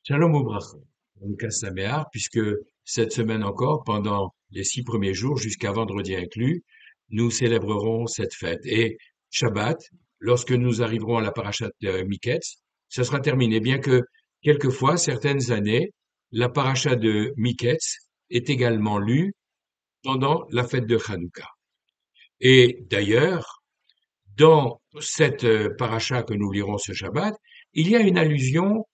Shalom Obracha, Hanouka Sameach, puisque cette semaine encore, pendant les 6 premiers jours, jusqu'à vendredi inclus, nous célébrerons cette fête. Et Shabbat, lorsque nous arriverons à la parashat de Miketz, ce sera terminé, bien que quelquefois, certaines années, la parashat de Miketz est également lue pendant la fête de Hanouka. Et d'ailleurs, dans cette paracha que nous lirons ce Shabbat, il y a une allusion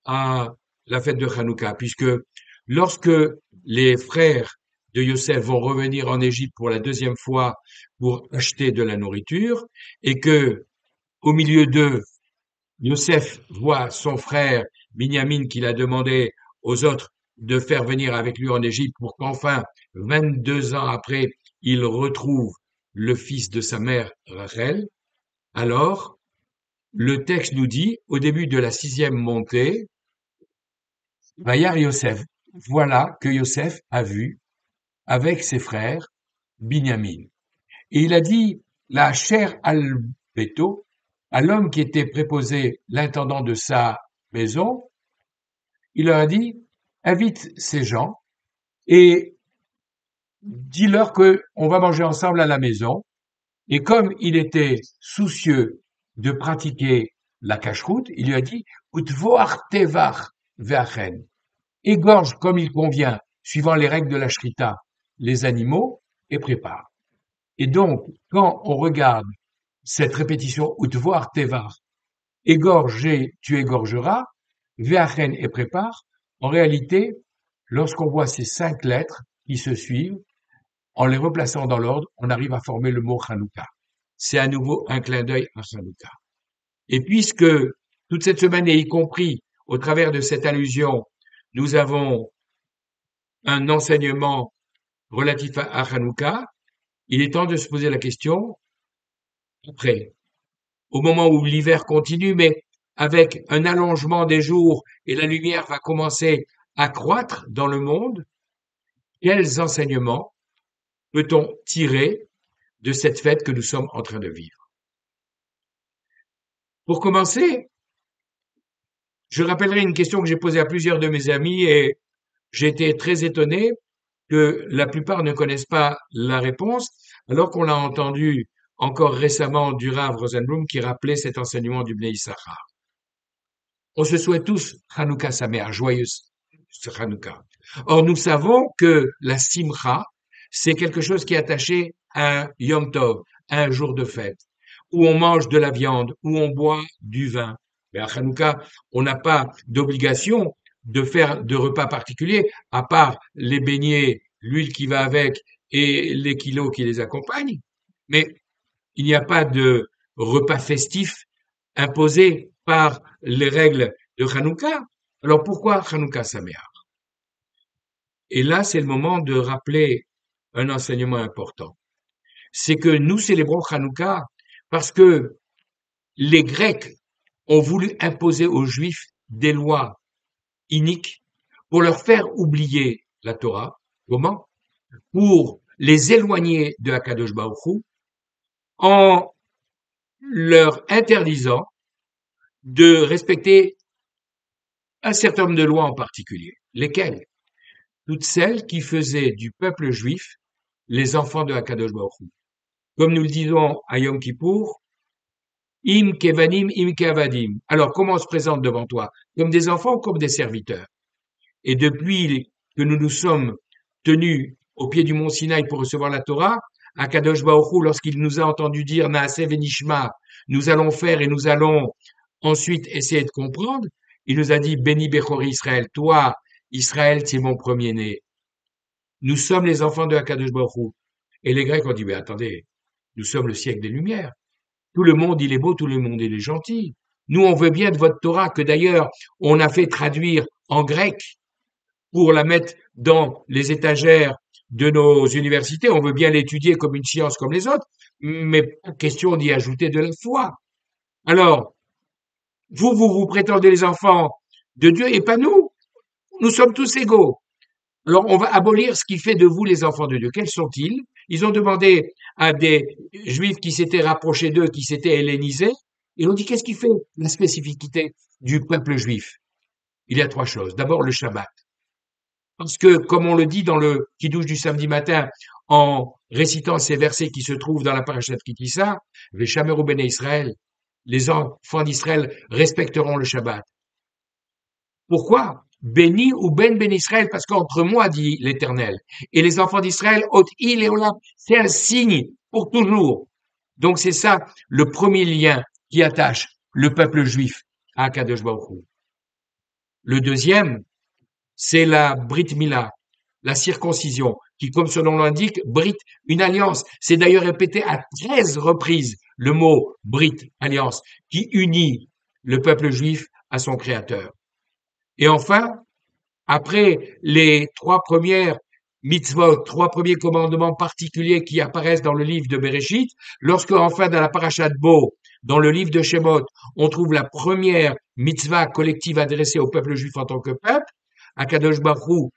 à la fête de Hanouka, puisque lorsque les frères de Yosef vont revenir en Égypte pour la deuxième fois pour acheter de la nourriture, et que au milieu d'eux, Yosef voit son frère Binyamin qu'il a demandé aux autres de faire venir avec lui en Égypte pour qu'enfin, 22 ans après, il retrouve le fils de sa mère Rachel. Alors, le texte nous dit, au début de la 6e montée, Vayar Yosef, voilà que Yosef a vu avec ses frères Binyamin. Et il a dit, la chair al Beto, à l'homme qui était préposé, l'intendant de sa maison, il leur a dit, invite ces gens et dis-leur que on va manger ensemble à la maison. Et comme il était soucieux de pratiquer la cacheroute, il lui a dit, Utvoar tevar ve'achen, égorge comme il convient, suivant les règles de la shrita, les animaux et prépare. Et donc, quand on regarde cette répétition, utvoar tevar, égorger, tu égorgeras, ve'achen et prépare, en réalité, lorsqu'on voit ces 5 lettres qui se suivent, en les replaçant dans l'ordre, on arrive à former le mot Hanouka. C'est à nouveau un clin d'œil à Hanouka. Et puisque toute cette semaine, et y compris au travers de cette allusion, nous avons un enseignement relatif à Hanouka, il est temps de se poser la question, après, au moment où l'hiver continue, mais avec un allongement des jours et la lumière va commencer à croître dans le monde, quels enseignements peut-on tirer de cette fête que nous sommes en train de vivre? Pour commencer, je rappellerai une question que j'ai posée à plusieurs de mes amis et j'ai été très étonné que la plupart ne connaissent pas la réponse, alors qu'on l'a entendu encore récemment du Rav Rosenblum qui rappelait cet enseignement du Bnei Issachar. On se souhaite tous Hanouka Sameach, joyeuse Hanouka. Or, nous savons que la Simcha, c'est quelque chose qui est attaché à un Yom Tov, à un jour de fête, où on mange de la viande, où on boit du vin. Mais à Hanouka, on n'a pas d'obligation de faire de repas particuliers, à part les beignets, l'huile qui va avec et les kilos qui les accompagnent. Mais il n'y a pas de repas festif imposé par les règles de Hanouka. Alors pourquoi Hanouka Sameach? Et là, c'est le moment de rappeler un enseignement important. C'est que nous célébrons Hanouka parce que les Grecs ont voulu imposer aux Juifs des lois iniques pour leur faire oublier la Torah. Comment? Pour les éloigner de Akadosh Baruch Hu en leur interdisant de respecter un certain nombre de lois en particulier. Lesquelles? Toutes celles qui faisaient du peuple juif les enfants de Akadosh Baruch Hu. Comme nous le disons à Yom Kippour, Im kevanim, im kevadim. Alors, comment on se présente devant toi? Comme des enfants ou comme des serviteurs? Et depuis que nous nous sommes tenus au pied du mont Sinaï pour recevoir la Torah, Akadosh Baruch Hu, lorsqu'il nous a entendu dire Naaseh venishma, nous allons faire et nous allons ensuite essayer de comprendre, il nous a dit Béni Bechor Israël, toi, Israël, tu es mon premier-né. Nous sommes les enfants de Akadosh Baruch Hu. Et les Grecs ont dit, mais attendez, nous sommes le siècle des Lumières. Tout le monde, il est beau, tout le monde, il est gentil. Nous, on veut bien de votre Torah, que d'ailleurs, on a fait traduire en grec pour la mettre dans les étagères de nos universités. On veut bien l'étudier comme une science comme les autres, mais pas question d'y ajouter de la foi. Alors, vous prétendez les enfants de Dieu et pas nous. Nous sommes tous égaux. Alors, on va abolir ce qui fait de vous les enfants de Dieu. Quels sont-ils? Ils ont demandé à des juifs qui s'étaient rapprochés d'eux, qui s'étaient hellénisés, et on dit qu'est-ce qui fait la spécificité du peuple juif? il y a trois choses. D'abord, le Shabbat. Parce que, comme on le dit dans le Kiddush du samedi matin, en récitant ces versets qui se trouvent dans la parashat Kitissa, Veshameru bnei Israël, les enfants d'Israël respecteront le Shabbat. Pourquoi? Béni ou ben Israël, parce qu'entre moi, dit l'Éternel, et les enfants d'Israël, ot il et olam, c'est un signe pour toujours. Donc c'est ça le premier lien qui attache le peuple juif à Akadosh Baruch Hu. Le deuxième, c'est la Brit Mila, la circoncision, qui, comme son nom l'indique, Brit, une alliance. C'est d'ailleurs répété à 13 reprises le mot Brit, alliance, qui unit le peuple juif à son créateur. Et enfin, après les trois premières mitzvot, trois premiers commandements particuliers qui apparaissent dans le livre de Bereshit, lorsque enfin dans la parashat Bo, dans le livre de Shemot, on trouve la première mitzvah collective adressée au peuple juif en tant que peuple, Akadosh Baruch Hu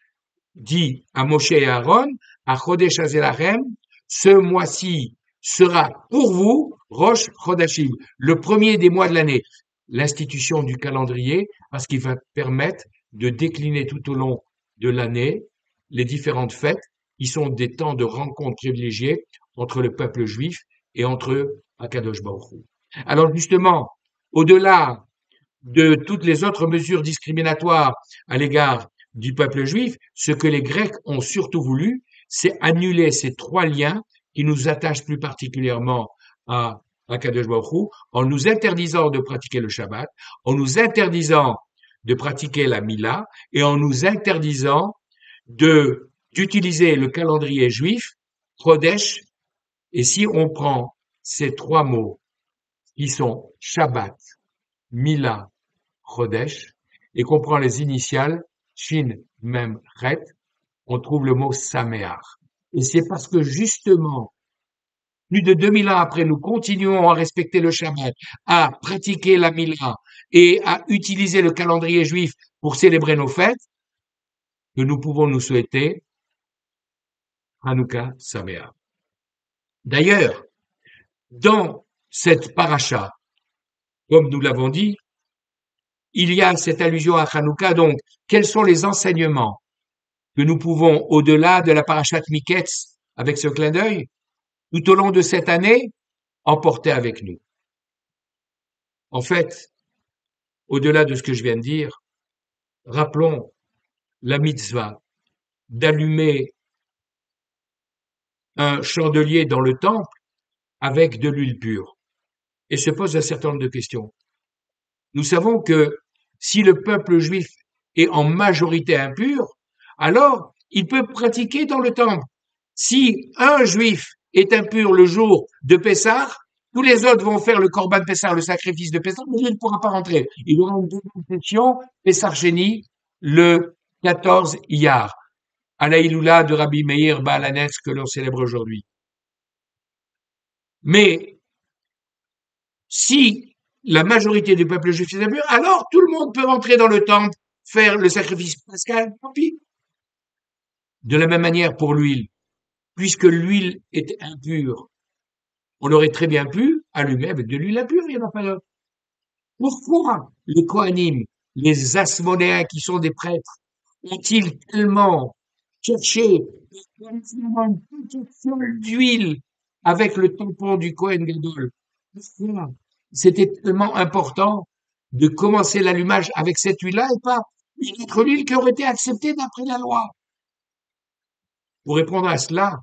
dit à Moshe et à Aaron, à Chodesh Hazelachem, ce mois-ci sera pour vous Rosh Chodashim, le premier des mois de l'année. L'institution du calendrier, parce qu'il va permettre de décliner tout au long de l'année les différentes fêtes qui sont des temps de rencontre privilégiés entre le peuple juif et entre Akadosh Baruch Hu. Alors justement, au-delà de toutes les autres mesures discriminatoires à l'égard du peuple juif, ce que les Grecs ont surtout voulu, c'est annuler ces trois liens qui nous attachent plus particulièrement à Akadosh Baruch Hu, en nous interdisant de pratiquer le Shabbat, en nous interdisant de pratiquer la Mila et en nous interdisant d'utiliser le calendrier juif, Chodesh. Et si on prend ces trois mots qui sont Shabbat, Mila, Chodesh, et qu'on prend les initiales, Shin, Mem, Ret, on trouve le mot Sameach. Et c'est parce que justement, plus de 2000 ans après, nous continuons à respecter le Shabbat, à pratiquer la Mila et à utiliser le calendrier juif pour célébrer nos fêtes, que nous pouvons nous souhaiter Hanouka Sameach. D'ailleurs, dans cette paracha, comme nous l'avons dit, il y a cette allusion à Hanouka. Donc, quels sont les enseignements que nous pouvons, au-delà de la parashat Miketz, avec ce clin d'œil, tout au long de cette année, emporter avec nous? En fait, au-delà de ce que je viens de dire, rappelons la mitzvah d'allumer un chandelier dans le temple avec de l'huile pure. Et se pose un certain nombre de questions. Nous savons que si le peuple juif est en majorité impur, alors il peut pratiquer dans le temple. Si un juif est impur le jour de Pessah, tous les autres vont faire le Korban Pessah, le sacrifice de Pessah, mais lui ne pourra pas rentrer. Il aura une deuxième session, Pessah Sheni, le 14 Iyar, à la Iloula de Rabbi Meir Baal HaNetz que l'on célèbre aujourd'hui. Mais si la majorité du peuple juif est impur, alors tout le monde peut rentrer dans le temple, faire le sacrifice pascal, tant pis. De la même manière pour l'huile, puisque l'huile est impure, on aurait très bien pu allumer avec de l'huile impure, il n'y en a pas d'autre. Pourquoi les Kohanim, les Asmonéens qui sont des prêtres, ont-ils tellement cherché une petite fiole d'huile avec le tampon du Kohen Gadol? Pourquoi c'était tellement important de commencer l'allumage avec cette huile-là et pas une autre huile qui aurait été acceptée d'après la loi? Pour répondre à cela,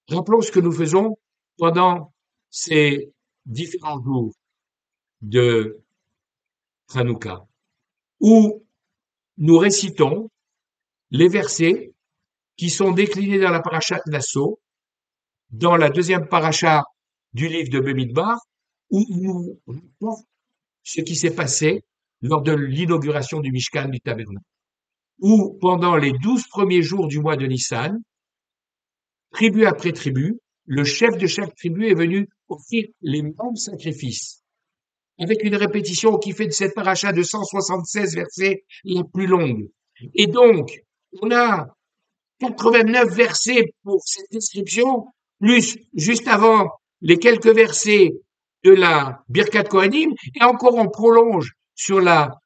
rappelons ce que nous faisons pendant ces différents jours de Hanouka, où nous récitons les versets qui sont déclinés dans la parashat Nasso, dans la deuxième paracha du livre de Bemidbar, où nous racontons ce qui s'est passé lors de l'inauguration du Mishkan du Tabernacle, où pendant les 12 premiers jours du mois de Nissan, tribu après tribu, le chef de chaque tribu est venu offrir les mêmes sacrifices, avec une répétition qui fait de cette paracha de 176 versets la plus longue. Et donc, on a 89 versets pour cette description, plus juste avant les quelques versets de la Birkat Kohanim, et encore on prolonge sur la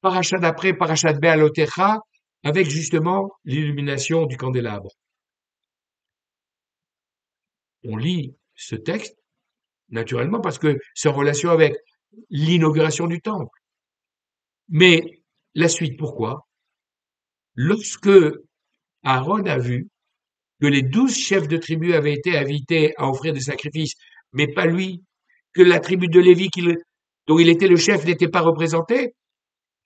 parachat d'après, parachat Be'alotecha, avec justement l'illumination du candélabre. On lit ce texte, naturellement, parce que c'est en relation avec l'inauguration du temple. Mais la suite, pourquoi? Lorsque Aaron a vu que les 12 chefs de tribu avaient été invités à offrir des sacrifices, mais pas lui, que la tribu de Lévi dont il était le chef n'était pas représentée,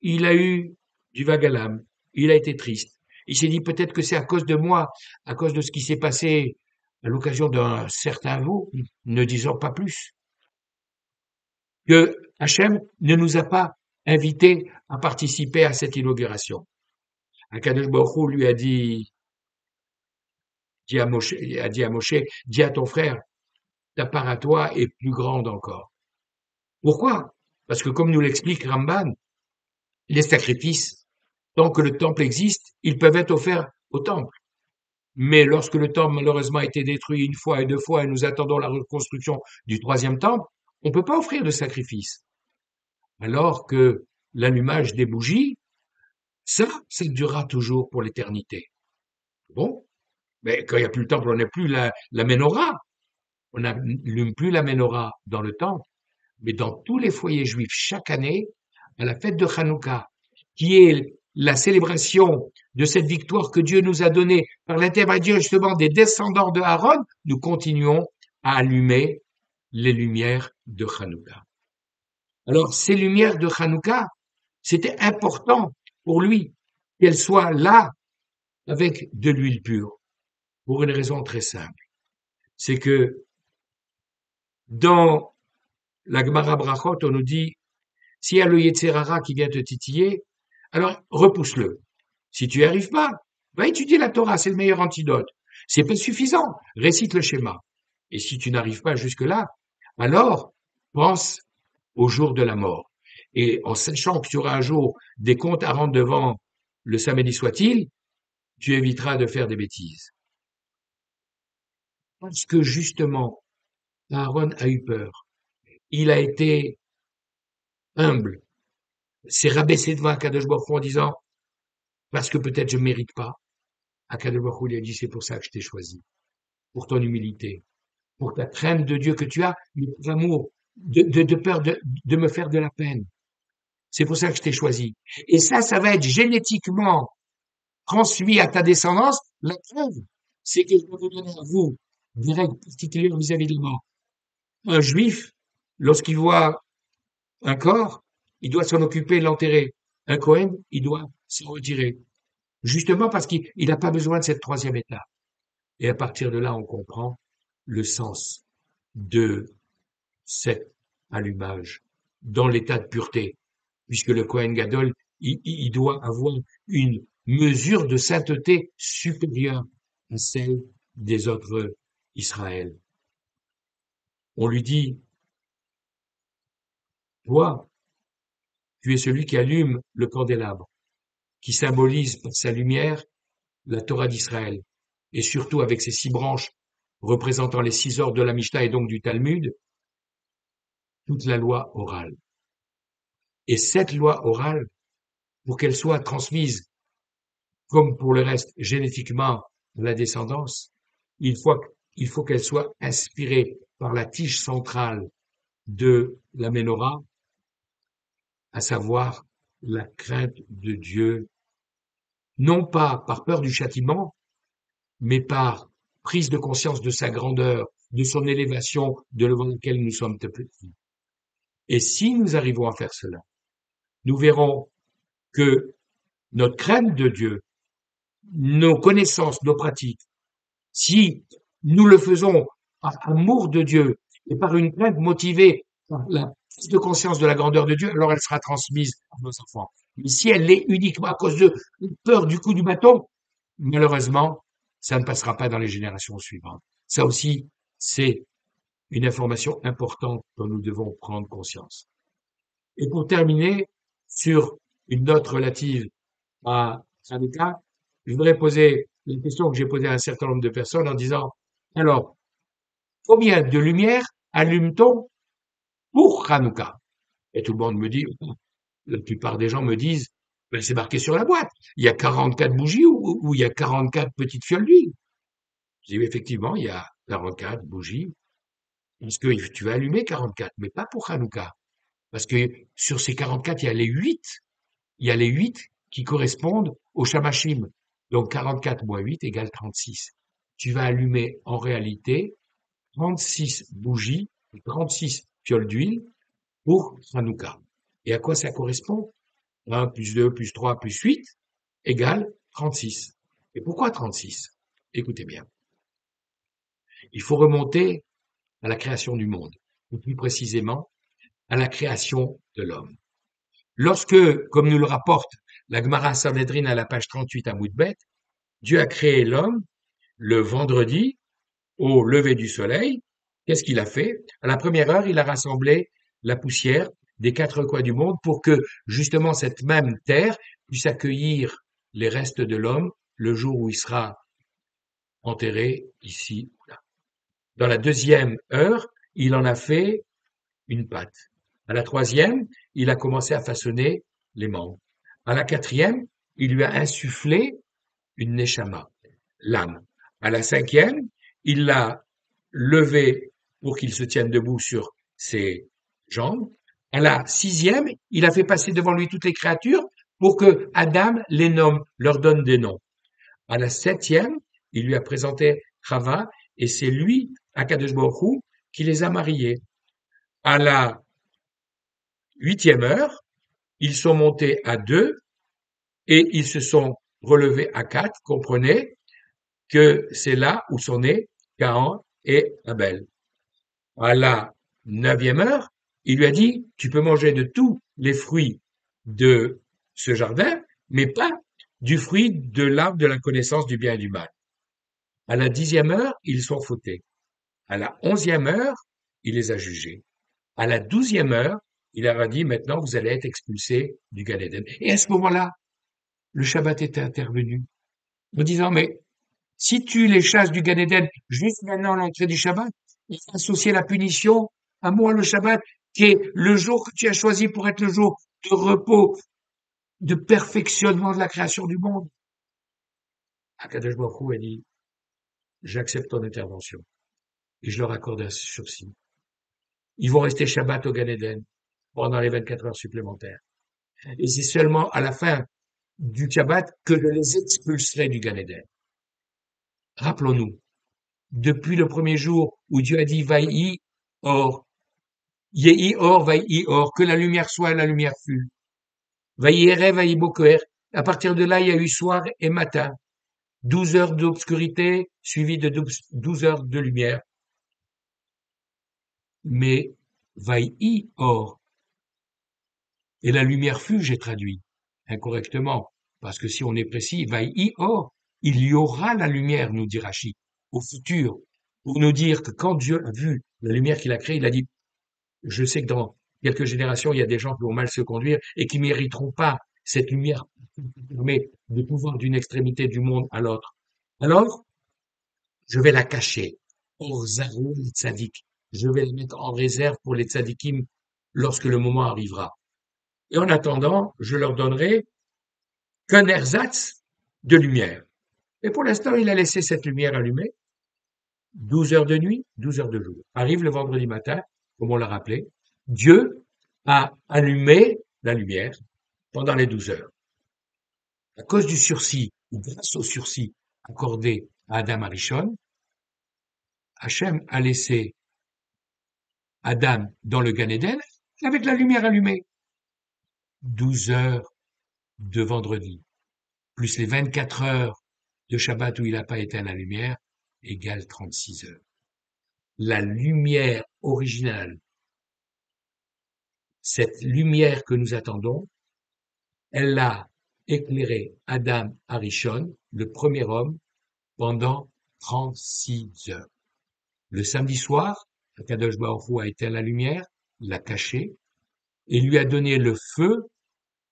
il a eu du vague à l'âme. Il a été triste. Il s'est dit peut-être que c'est à cause de moi, à cause de ce qui s'est passé à l'occasion d'un certain veau, ne disons pas plus, que Hachem ne nous a pas invités à participer à cette inauguration. Akadosh Baruch Hu lui a dit à Moshe, dis à ton frère, ta part à toi est plus grande encore. Pourquoi? Parce que comme nous l'explique Ramban, les sacrifices, tant que le temple existe, ils peuvent être offerts au temple. Mais lorsque le temple malheureusement a été détruit une fois et deux fois et nous attendons la reconstruction du troisième temple, on ne peut pas offrir de sacrifice. Alors que l'allumage des bougies, ça durera toujours pour l'éternité. Bon, mais quand il n'y a plus le temple, on n'a plus la menorah. On n'allume plus la menorah dans le temple. Mais dans tous les foyers juifs, chaque année, à la fête de Hanouka, qui est la célébration de cette victoire que Dieu nous a donnée par l'intermédiaire justement des descendants de Aaron, nous continuons à allumer les lumières de Hanouka. Alors, ces lumières de Hanouka, c'était important pour lui qu'elles soient là avec de l'huile pure, pour une raison très simple. C'est que dans la Gemara Brachot, on nous dit, s'il y a le Yetzer Hara qui vient te titiller, alors repousse-le. Si tu n'y arrives pas, va étudier la Torah, c'est le meilleur antidote. C'est pas suffisant, récite le schéma. Et si tu n'arrives pas jusque-là, alors pense au jour de la mort. Et en sachant que tu auras un jour des comptes à rendre devant le samedi soit-il, tu éviteras de faire des bêtises. Parce que justement, Aaron a eu peur. Il a été humble. S'est rabaissé devant Akadosh Baruch Hu en disant, parce que peut-être je ne mérite pas. Akadosh Baruch Hu lui a dit, c'est pour ça que je t'ai choisi. Pour ton humilité. Pour ta crainte de Dieu que tu as, mais pour l'amour, de peur de me faire de la peine. C'est pour ça que je t'ai choisi. Et ça va être génétiquement transmis à ta descendance. La preuve, c'est que je vais vous donner à vous des règles particulières vis-à-vis de la mort. Un juif, lorsqu'il voit un corps, il doit s'en occuper et l'enterrer. Un Cohen, il doit s'en retirer. Justement parce qu'il n'a pas besoin de cette troisième étape. Et à partir de là, on comprend le sens de cet allumage dans l'état de pureté. Puisque le Kohen Gadol, il doit avoir une mesure de sainteté supérieure à celle des autres Israël. On lui dit, toi, tu es celui qui allume le candélabre, qui symbolise par sa lumière la Torah d'Israël, et surtout avec ses 6 branches représentant les 6 ordres de la Mishnah et donc du Talmud, toute la loi orale. Et cette loi orale, pour qu'elle soit transmise, comme pour le reste, génétiquement à la descendance, il faut qu'elle soit inspirée par la tige centrale de la Ménorah, à savoir la crainte de Dieu, non pas par peur du châtiment, mais par prise de conscience de sa grandeur, de son élévation, devant laquelle nous sommes petits. Et si nous arrivons à faire cela, nous verrons que notre crainte de Dieu, nos connaissances, nos pratiques, si nous le faisons par amour de Dieu et par une crainte motivée par la prise de conscience de la grandeur de Dieu, alors elle sera transmise à nos enfants. Mais si elle l'est uniquement à cause de peur du coup du bâton, malheureusement, ça ne passera pas dans les générations suivantes. Ça aussi, c'est une information importante dont nous devons prendre conscience. Et pour terminer, sur une note relative à Hanouka, je voudrais poser une question que j'ai posée à un certain nombre de personnes en disant, alors, combien de lumière allume-t-on pour Hanouka? Et tout le monde me dit, la plupart des gens me disent, ben, c'est marqué sur la boîte. Il y a 44 bougies ou il y a 44 petites fioles d'huile. Je dis, oui, effectivement, il y a 44 bougies. Parce que tu vas allumer 44, mais pas pour Hanouka. Parce que sur ces 44, il y a les 8 qui correspondent au Shamashim. Donc 44 moins 8 égale 36. Tu vas allumer en réalité 36 bougies, 36 fioles d'huile pour Hanouka. Et à quoi ça correspond? 1 plus 2 plus 3 plus 8 égale 36. Et pourquoi 36? Écoutez bien. Il faut remonter à la création du monde, ou plus précisément à la création de l'homme. Lorsque, comme nous le rapporte la Gemara Sanhedrin à la page 38 à Moudbet, Dieu a créé l'homme le vendredi au lever du soleil. Qu'est-ce qu'il a fait? À la première heure, il a rassemblé la poussière des 4 coins du monde pour que justement cette même terre puisse accueillir les restes de l'homme le jour où il sera enterré ici ou là. Dans la deuxième heure, il en a fait une pâte. À la troisième, il a commencé à façonner les membres. À la quatrième, il lui a insufflé une neshama, l'âme. À la cinquième, il l'a levé pour qu'il se tienne debout sur ses jambes. À la sixième, il a fait passer devant lui toutes les créatures pour que Adam les nomme, leur donne des noms. À la septième, il lui a présenté Chava et c'est lui, Akadosh Baruch Hu, qui les a mariés. À la huitième heure, ils sont montés à 2 et ils se sont relevés à 4. Comprenez que c'est là où sont nés Caïn et Abel. À la neuvième heure, il lui a dit, tu peux manger de tous les fruits de ce jardin, mais pas du fruit de l'arbre de la connaissance du bien et du mal. À la dixième heure, ils sont fautés. À la onzième heure, il les a jugés. À la douzième heure, il leur a dit, maintenant, vous allez être expulsés du Gan Eden. Et à ce moment-là, le Shabbat était intervenu en disant, mais si tu les chasses du Gan Eden juste maintenant à l'entrée du Shabbat, il faut associer la punition à moi, le Shabbat, qui est le jour que tu as choisi pour être le jour de repos, de perfectionnement de la création du monde. Akadosh Baruch Hu a dit, j'accepte ton intervention et je leur accorde un sursis. Ils vont rester Shabbat au Gan Eden pendant les 24 heures supplémentaires. Et c'est seulement à la fin du Shabbat que je les expulserai du Gan Eden. Rappelons-nous, depuis le premier jour où Dieu a dit Vaï or, Yehi or, Vaï or, que la lumière soit et la lumière fut. Vaï ere, Vaï boker. À partir de là, il y a eu soir et matin. 12 heures d'obscurité suivies de 12 heures de lumière. Mais Vaï or, et la lumière fut, j'ai traduit incorrectement, parce que si on est précis, Vaï or, il y aura la lumière, nous dit Rachid, au futur, pour nous dire que quand Dieu a vu la lumière qu'il a créée, il a dit, je sais que dans quelques générations, il y a des gens qui vont mal se conduire et qui mériteront pas cette lumière mais de pouvoir d'une extrémité du monde à l'autre. Alors, je vais la cacher. Or zarou les tzaddik. Je vais la mettre en réserve pour les tzaddikim lorsque le moment arrivera. Et en attendant, je leur donnerai qu'un ersatz de lumière. Et pour l'instant, il a laissé cette lumière allumée. 12 heures de nuit, 12 heures de jour. Arrive le vendredi matin, comme on l'a rappelé, Dieu a allumé la lumière pendant les 12 heures. À cause du sursis, ou grâce au sursis accordé à Adam Arishon, Hachem a laissé Adam dans le Gan Eden avec la lumière allumée. 12 heures de vendredi, plus les 24 heures de Shabbat où il n'a pas éteint la lumière, égale 36 heures. La lumière originale, cette lumière que nous attendons, elle a éclairé Adam Arishon, le premier homme, pendant 36 heures. Le samedi soir, Akadosh Baruch Hu a éteint la lumière, l'a cachée, et lui a donné le feu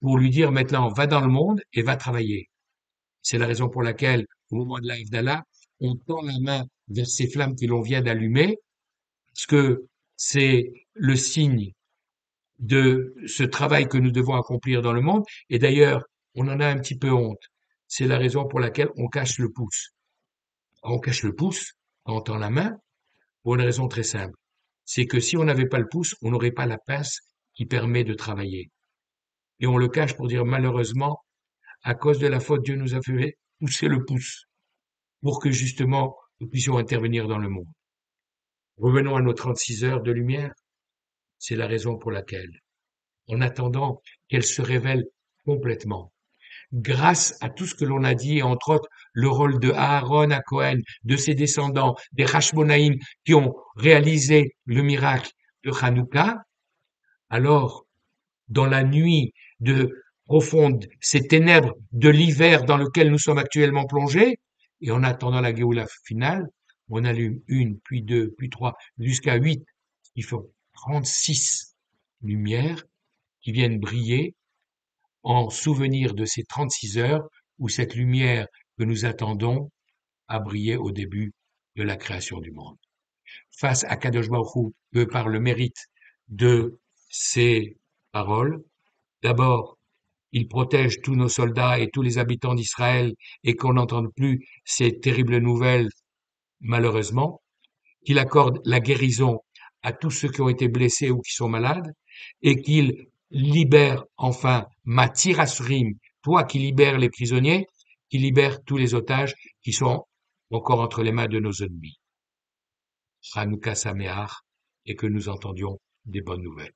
pour lui dire maintenant va dans le monde et va travailler. C'est la raison pour laquelle, au moment de la Havdalah, on tend la main vers ces flammes que l'on vient d'allumer, parce que c'est le signe de ce travail que nous devons accomplir dans le monde. Et d'ailleurs, on en a un petit peu honte. C'est la raison pour laquelle on cache le pouce. On cache le pouce quand on tend la main pour une raison très simple. C'est que si on n'avait pas le pouce, on n'aurait pas la pince qui permet de travailler. Et on le cache pour dire malheureusement, à cause de la faute, Dieu nous a fait pousser le pouce pour que justement nous puissions intervenir dans le monde. Revenons à nos 36 heures de lumière. C'est la raison pour laquelle, en attendant qu'elle se révèle complètement, grâce à tout ce que l'on a dit, et entre autres le rôle de Aaron à Cohen, de ses descendants, des Hashmonaïm qui ont réalisé le miracle de Hanouka, alors dans la nuit de profonde, ces ténèbres de l'hiver dans lequel nous sommes actuellement plongés, et en attendant la Géoula finale, on allume une, puis deux, puis trois, jusqu'à 8, qui font 36 lumières qui viennent briller en souvenir de ces 36 heures où cette lumière que nous attendons a brillé au début de la création du monde. Face à Kadosh Baruch Hu, que par le mérite de ces paroles, d'abord, il protège tous nos soldats et tous les habitants d'Israël et qu'on n'entende plus ces terribles nouvelles, malheureusement, qu'il accorde la guérison à tous ceux qui ont été blessés ou qui sont malades, et qu'il libère enfin Matir Asurim, toi qui libères les prisonniers, qui libère tous les otages qui sont encore entre les mains de nos ennemis. Hanouka Sameach, et que nous entendions des bonnes nouvelles.